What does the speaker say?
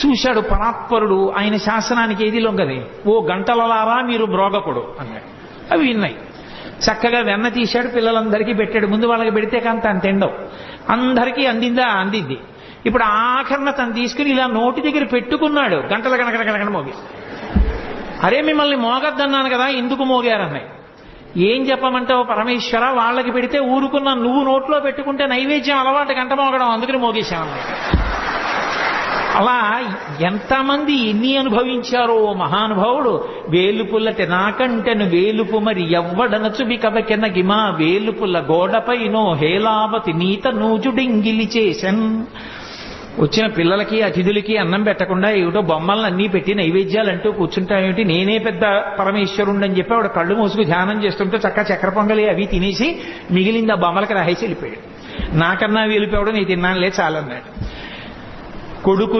చూశాడు పరాత్పరుడు, ఆయన శాసనానికి ఏది లొంగదే. ఓ గంటలలారా మీరు బ్రోగకుడు అన్నాడు. అవి విన్నాయి. చక్కగా వెన్న తీశాడు, పిల్లలందరికీ పెట్టాడు. ముందు వాళ్ళకి పెడితే కాంత అంత ఎండవు, అందరికీ అందింది. ఇప్పుడు ఆఖరణ తను తీసుకుని ఇలా నోటి దగ్గర పెట్టుకున్నాడు. గంటల గణగణ మోగి, అరే మిమ్మల్ని మోగద్దన్నాను కదా, ఎందుకు మోగారన్నాయి. ఏం చెప్పమంటావు పరమేశ్వర, వాళ్ళకి పెడితే ఊరుకున్నా, నువ్వు నోట్లో పెట్టుకుంటే నైవేద్యం అలవాటు గంట మోగడం, అందుకని మోగేశామన్నాయి. అలా ఎంతమంది ఎన్ని అనుభవించారో మహానుభావుడు. వేలుపుల్లటి నాకంటెను వేలుపు మరి ఎవ్వడనచు బికబకెన గిమా వేలుపుల్ల గోడపైనో హేలావతి నీత నూజుడింగిలి చేసన్. వచ్చిన పిల్లలకి అతిథులకి అన్నం పెట్టకుండా ఏమిటో బొమ్మలను అన్నీ పెట్టి నైవేద్యాలు అంటూ కూర్చుంటామేమిటి, నేనే పెద్ద పరమేశ్వరుండని చెప్పి ఆవిడ కళ్ళు మూసుకు ధ్యానం చేస్తుంటే చక్క చక్కెర పొంగలి అవి తినేసి మిగిలింది ఆ బొమ్మలకి రాహేసి వెళ్ళిపోయాడు. నాకన్నా వెళ్ళిపోవడం నీ తిన్నానులే చాలన్నాడు. కొడుకులు